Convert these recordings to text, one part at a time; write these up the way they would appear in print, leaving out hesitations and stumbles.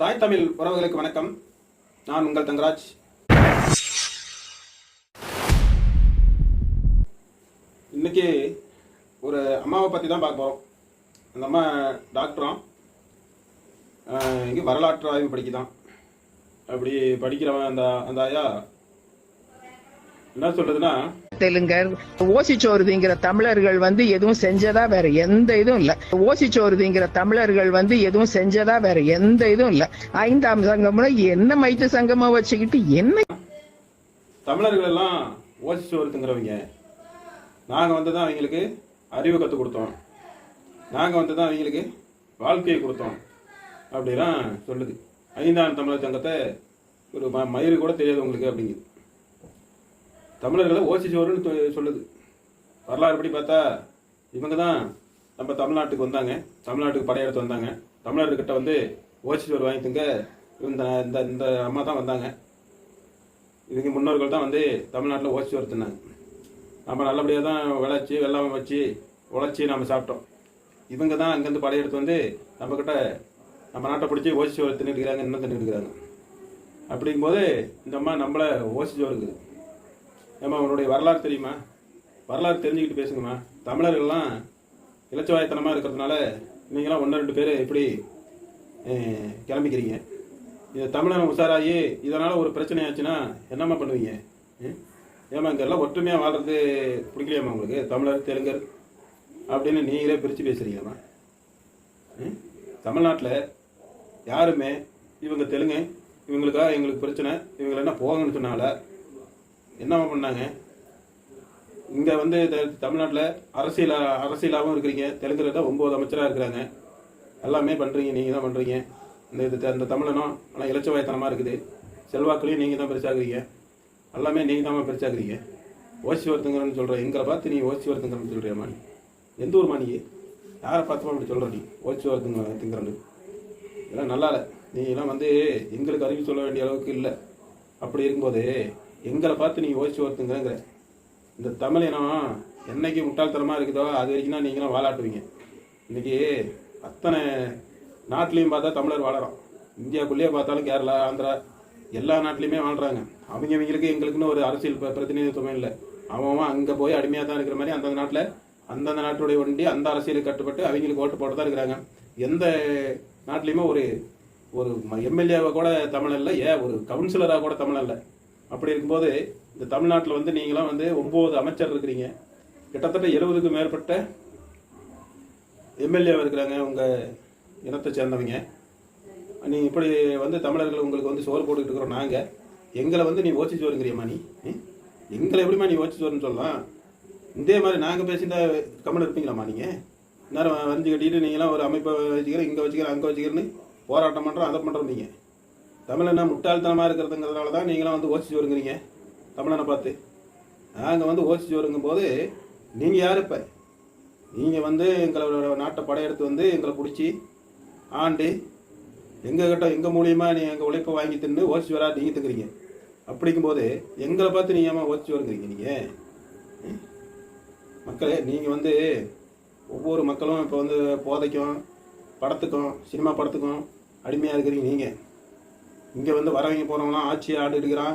தாய் தமிழ் உறவுகளுக்கு வணக்கம். நான் உங்கள் தங்கராஜ். இன்னைக்கு ஒரு அம்மாவை பற்றி தான் பார்க்க போகிறோம். அந்த அம்மா டாக்டரும் இங்கே வரலாற்று ஆய்வு படிக்குதான். அப்படி படிக்கிறவன் அந்த அந்த ஐயா என்ன சொல்றதுன்னா, தெலுங்கர் ஓசிச்சோறுதிங்கிற தமிழர்கள் எதுவும் செஞ்சதா வேற எந்த இதுவும் இல்ல. ஓசிச்சோறுதிங்கிற தமிழர்கள் எதுவும் செஞ்சதா வேற எந்த இதுவும் இல்ல. 5ஆம் சங்கம்னா என்ன மைத்து சங்கமா வச்சுக்கிட்டு என்ன தமிழர்கள் எல்லாம் ஓசிச்சோறுங்கிறவங்க. நாங்கள் தான் அவங்களுக்கு அறிவு கற்றுக் கொடுத்தோம், நாங்கள் தான் அவங்களுக்கு வாழ்க்கையை கொடுத்தோம் அப்படிலாம் சொல்லுது. 5ஆம் தமிழர் சங்கத்தை ஒரு மயிறு கூட தெரியாது உங்களுக்கு அப்படிங்குது. தமிழர்களை ஓசிச்சோறுன்னு சொல்லுது. வரலாறு படி பார்த்தா இவங்க தான் நம்ம தமிழ்நாட்டுக்கு வந்தாங்க, தமிழ்நாட்டுக்கு படையெடுத்து வந்தாங்க. தமிழர்கிட்ட ஓசிச்சோறு வாங்கிட்டுங்க இந்த இந்த இந்த அம்மா தான் வந்தாங்க. இதுக்கு முன்னோர்கள் தான் தமிழ்நாட்டில் ஓசிச்சோறு தின்னாங்க. நம்ம நல்லபடியாக தான் விளைச்சி வெள்ளாமை வச்சு உழைச்சி நம்ம சாப்பிட்டோம். இவங்க தான் அங்கேருந்து படையெடுத்து நம்மக்கிட்ட நம்ம நாட்டை பிடிச்சி ஓசிச்சோறு தின்னுட்டு இருக்கிறாங்க, இன்னும் தின்னுட்டு இருக்கிறாங்க. அப்படிங்கும்போது இந்த அம்மா நம்மளை ஓசிச்சோறுங்குது. ஏம்மா உன்னுடைய வரலாறு தெரியுமா? வரலாறு தெரிஞ்சுக்கிட்டு பேசுங்கம்மா. தமிழர்கள்லாம் இலச்சவாயத்தனமாக இருக்கிறதுனால நீங்களாம் 1-2 பேர் எப்படி கிளம்பிக்கிறீங்க? இது தமிழன் உஷாராகி இதனால் ஒரு பிரச்சனை ஆச்சுன்னா என்னம்மா பண்ணுவீங்க? ஏம்மா இங்கெல்லாம் ஒற்றுமையாக வாழ்றது பிடிக்கலையாம்மா உங்களுக்கு? தமிழர் தெலுங்கர் அப்படின்னு நீங்களே பிரித்து பேசுகிறீங்கம்மா. தமிழ்நாட்டில் யாருமே இவங்க தெலுங்கு, இவங்களுக்காக எங்களுக்கு பிரச்சனை, இவங்களை என்ன போகணும்னு சொன்னால என்னவா பண்ணாங்க? இங்கே தமிழ்நாட்டில் அரசியலாகவும் இருக்கிறீங்க. தெலுங்குல தான் 9 அமைச்சராக இருக்கிறாங்க. எல்லாமே பண்ணுறீங்க, நீங்கள் தான் பண்ணுறீங்க. இந்த தமிழனும் ஆனால் இலச்சவாயத்தனமாக இருக்குது. செல்வாக்குலையும் நீங்கள் தான் பெருசாகிறீங்க. எல்லாமே நீங்கள் தான் பெருசாகிறீங்க. ஓசி வருத்துங்கிறன்னு சொல்கிறேன். எங்களை பார்த்து நீ ஓசி வருத்துங்கிறன்னு சொல்கிறியாம்மா? நீ எந்த ஊர் நீ? யாரை பார்த்துமா அப்படி சொல்கிற? நீ ஓசி வருத்துங்கிறன்னு இதெல்லாம் நல்லா இல்லை. நீ எல்லாம் எங்களுக்கு அறிவு சொல்ல வேண்டிய அளவுக்கு இல்லை. அப்படி இருக்கும்போது எங்களை பார்த்து நீங்கள் ஓசி வருத்துங்கிற இந்த தமிழ் இனம் என்னைக்கு முட்டாள்தனமாக இருக்குதோ அது வரைக்கும் தான் நீங்களாம் வாழாட்டுவீங்க. இன்றைக்கி அத்தனை நாட்டிலையும் பார்த்தா தமிழர் வாழறோம். இந்தியாவுக்குள்ளேயே பார்த்தாலும் கேரளா, ஆந்திரா எல்லா நாட்டிலையுமே வாழ்கிறாங்க. அவங்களுக்கு எங்களுக்குன்னு ஒரு அரசியல் பிரதிநிதித்துவம் இல்லை. அவன் அங்கே போய் அடிமையாக தான் இருக்கிற மாதிரி அந்தந்த நாட்டில் அந்தந்த நாட்டுடைய ஒண்டி அந்த அரசியலுக்கு கட்டுப்பட்டு அவங்களுக்கு ஓட்டு போட்டு தான் இருக்கிறாங்க. எந்த நாட்டிலையுமே ஒரு ஒரு எம்எல்ஏவை கூட தமிழ் இல்லை, ஒரு கவுன்சிலராக கூட தமிழ் இல்லை. அப்படி இருக்கும்போது இந்த தமிழ்நாட்டில் நீங்களாம் 9 அமைச்சர் இருக்கிறீங்க. கிட்டத்தட்ட 70க்கும் மேற்பட்ட எம்எல்ஏவாக இருக்கிறாங்க உங்கள் இனத்தை சேர்ந்தவங்க. நீ இப்படி தமிழர்கள் உங்களுக்கு சோறு போட்டுக்கிட்டு இருக்கிறோம். நாங்கள் எங்களை நீ ஓச்சி சோறுங்கிறியம்மா? நீ எங்களை எப்படிமா நீ ஓச்சி சோறுன்னு சொல்லலாம்? இதே மாதிரி நாங்கள் பேசியிருந்தா கம்மன் இருப்பீங்களாம்மா? நீங்கள் நேரம் வரைஞ்சி கட்டிட்டு நீங்களாம் ஒரு அமைப்பை வச்சுக்கிறேன், இங்கே வச்சுக்கிறேன், அங்கே வச்சுக்கிறேன்னு போராட்டம் பண்ணுறோம், அதை பண்ணுறோம். நீங்கள் தமிழனை முட்டாள்தனமாக இருக்கிறதுங்கிறதுனால தான் நீங்களாம் ஓசி சோறுங்கிறீங்க தமிழனை பார்த்து. நாங்கள் ஓசி சோறுங்கும் போது நீங்கள் யார்? இப்போ நீங்கள் எங்களோட நாட்டை படையெடுத்து எங்களை பிடிச்சி ஆண்டு எங்கள் மூலியமாக நீங்கள் எங்கள் உழைப்பை வாங்கி தின்னு ஓசி சோறா நீங்கள் திங்குறீங்க. அப்படிங்கும்போது எங்களை பார்த்து நீங்கள் ஏமா ஓசி சோறுங்கிறீங்க? நீங்கள் மக்களே, நீங்கள் ஒவ்வொரு மக்களும் இப்போ போதைக்கும் படத்துக்கும் சினிமா படத்துக்கும் அடிமையாக இருக்கிறீங்க. நீங்கள் இங்கே வரவங்க போனவங்களாம் ஆட்சி ஆடு இருக்கிறான்,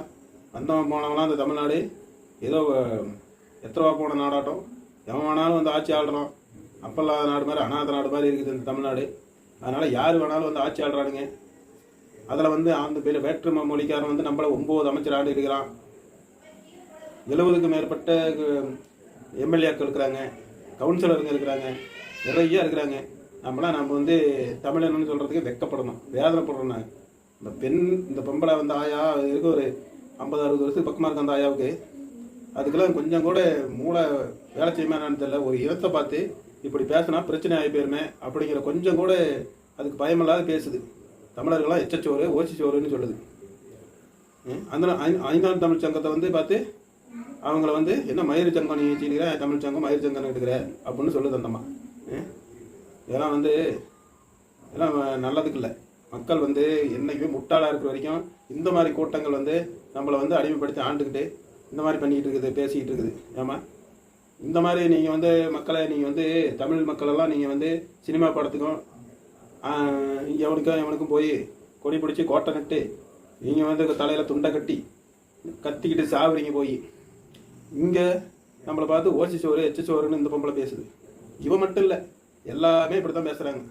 வந்தவன் போனவங்களாம் அந்த தமிழ்நாடு ஏதோ எத்தனை போன நாடாட்டம். எவன் வேணாலும் ஆட்சி ஆடுறோம். அப்பல்லாத நாடு மாதிரி அநாத நாடு மாதிரி இருக்குது இந்த தமிழ்நாடு. அதனால் யார் வேணாலும் ஆட்சி ஆடுறானுங்க. அதில் அந்த பேர் வேற்றுமை மொழிக்காரன் நம்மள 9 அமைச்சர் ஆடு இருக்கிறான். 70க்கும் மேற்பட்ட எம்எல்ஏக்கள் இருக்கிறாங்க, கவுன்சிலருங்க இருக்கிறாங்க, நிறைய இருக்கிறாங்க. நம்ம தமிழன்னு சொல்கிறதுக்கு வெக்கப்படணும், வேதனைப்படுறோம். நாங்கள் இந்த பொம்பளை ஆயா இருக்கு, ஒரு 50-60 வருஷத்துக்கு பக்கமாக இருக்க அந்த ஆயாவுக்கு அதுக்கெல்லாம் கொஞ்சம் கூட மூளை வேலை செய்யுமா என்னன்னு தெரியல. ஒரு இனத்தை பார்த்து இப்படி பேசினா பிரச்சனை ஆகி போயிருமே அப்படிங்கிற கொஞ்சம் கூட அதுக்கு பயமில்லாத பேசுது. தமிழர்கள்லாம் எச்சச்சோறு ஓசி சோறுன்னு சொல்லுது. அந்த 5ஆம் தமிழ் சங்கத்தை பார்த்து அவங்கள என்ன மயிறு சங்கம் நீ வச்சுக்கிற, தமிழ் சங்கம் மயிறு சங்கம் எடுக்கிற அப்படின்னு சொல்லுது அந்தம்மா. இதெல்லாம் இதெல்லாம் நல்லதுக்கு இல்லை. மக்கள் என்றைக்குமே முட்டாளாக இருக்கிற வரைக்கும் இந்த மாதிரி கூட்டங்கள் நம்மளை அடிமைப்படுத்தி ஆண்டுக்கிட்டு இந்த மாதிரி பண்ணிக்கிட்டு இருக்குது, பேசிக்கிட்டு இருக்குது. ஏமா இந்த மாதிரி நீங்கள் மக்களை நீங்கள் தமிழ் மக்களெல்லாம் நீங்கள் சினிமா படத்துக்கும் எவனுக்கும் போய் கொடி பிடிச்சி கோட்டை நட்டு நீங்கள் வந்து தலையில் துண்டை கட்டி கத்திக்கிட்டு சாவுறீங்க போய். இங்கே நம்மளை பார்த்து ஓசி சோறு எச்சு சோறுன்னு இந்த பொம்பளை பேசுது. இவ மட்டும் இல்லை, எல்லாமே இப்படி தான் பேசுகிறாங்க.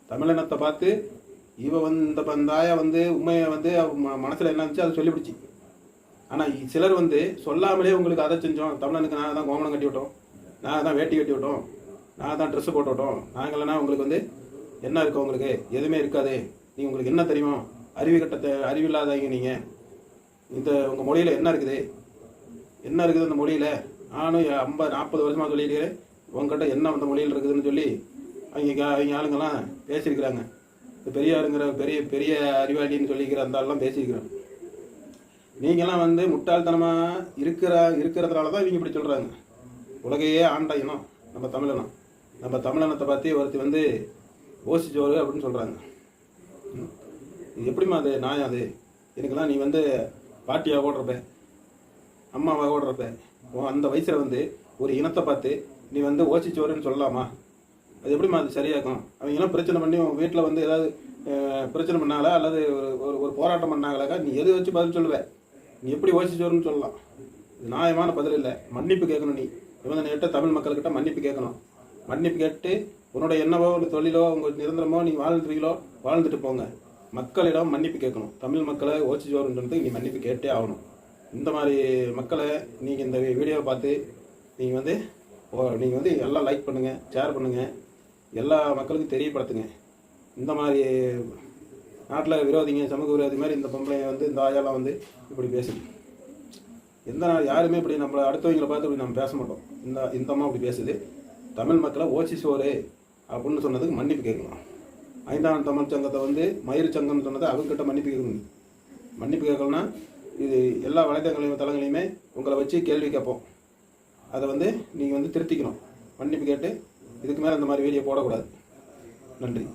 தமிழினத்தை பார்த்து இவ இந்த தாயா வந்து உண்மையை வந்து மனசில் என்ன இருந்துச்சு அதை சொல்லிப்பிடிச்சி. ஆனால் சிலர் வந்து சொல்லாமலே உங்களுக்கு அதை செஞ்சோம், தமிழனுக்கு நான் தான் கோமணம் கட்டி விட்டோம், நான் தான் வேட்டி கட்டி விட்டோம், நான் தான் ட்ரெஸ்ஸு போட்டு விட்டோம், நாங்கள்னா உங்களுக்கு வந்து என்ன இருக்கும், உங்களுக்கு எதுவுமே இருக்காது, நீங்கள் உங்களுக்கு என்ன தெரியும், அறிவில்லாதவங்க நீங்கள், இந்த உங்கள் மொழியில் என்ன இருக்குது அந்த மொழியில், நானும் 50-40 வருஷமாக சொல்லியிருக்கிறேன், உங்கள்கிட்ட என்ன அந்த மொழியில் இருக்குதுன்னு சொல்லி அவங்க ஆளுங்கெல்லாம் பேசியிருக்கிறாங்க. பெரியாருங்கிற பெரிய பெரிய அறிவாளின்னு சொல்லிக்கிற அந்த ஆள்லாம் பேசியிருக்கிறோம். நீங்கள்லாம் வந்து முட்டாள்தனமாக இருக்கிறதுனால தான் இவங்க இப்படி சொல்கிறாங்க. உலகையே ஆண்ட இனம் நம்ம தமிழினம். நம்ம தமிழினத்தை பார்த்து ஒருத்தி வந்து ஓசிச்சோறு அப்படின்னு சொல்கிறாங்க. இது எப்படிமா அது நியாயம்? அது எனக்குலாம் நீ வந்து பாட்டியாக ஓடுறப்ப, அம்மாவாக ஓடுறப்ப, அந்த வயசில் வந்து ஒரு இனத்தை பார்த்து நீ வந்து ஓசிச்சோறுன்னு சொல்லலாமா? அது எப்படிமா அது சரியாகும்? அவங்கெல்லாம் பிரச்சனை பண்ணி உங்கள் வீட்டில் வந்து ஏதாவது பிரச்சனை பண்ணாங்களா அல்லது ஒரு போராட்டம் பண்ணாங்களாக்கா நீ எது வச்சு பதில் சொல்லுவேன்? நீ எப்படி ஓசிச்சோறுன்னு சொல்லலாம்? இது நியாயமான பதில் இல்லை. மன்னிப்பு கேட்கணும். நீ இவங்க தமிழ் மக்கள்கிட்ட மன்னிப்பு கேட்கணும். மன்னிப்பு கேட்டு உன்னோட என்னவோ ஒரு தொழிலோ உங்கள் நிரந்தரமோ நீங்கள் வாழ்ந்துறீங்களோ வாழ்ந்துட்டு போங்க. மக்களிடம் மன்னிப்பு கேட்கணும். தமிழ் மக்களை ஓசிச்சோறுன்றதுக்கு நீ மன்னிப்பு கேட்டே ஆகணும். இந்த மாதிரி மக்களை நீங்கள் இந்த வீடியோவை பார்த்து நீங்கள் வந்து எல்லாம் லைக் பண்ணுங்கள், ஷேர் பண்ணுங்கள், எல்லா மக்களுக்கும் தெரியப்படுத்துங்க. இந்த மாதிரி நாட்டில் விரோதிங்க, சமூக விரோதி மாதிரி இந்த பொம்பளை வந்து இந்த ஆயாலாம் வந்து இப்படி பேசுது. யாருமே இப்படி நம்மளை அடுத்தவங்களை பார்த்து இப்படி நம்ம பேச மாட்டோம். இந்த அம்மா இப்படி பேசுது. தமிழ் மக்களை ஓசி சோறு அப்படின்னு சொன்னதுக்கு மன்னிப்பு கேட்கலாம். 5ஆம் தமிழ் சங்கத்தை வந்து மயிறு சங்கம்னு சொன்னதை அவங்ககிட்ட மன்னிப்பு கேட்கணும். மன்னிப்பு கேட்கலன்னா இது எல்லா தளங்களையுமே உங்களை வச்சு கேள்வி கேட்போம். அதை வந்து நீங்கள் வந்து திருத்திக்கணும். மன்னிப்பு கேட்டு இதுக்கு மேலே இந்த மாதிரி வீடியோ போடக்கூடாது. நன்றி.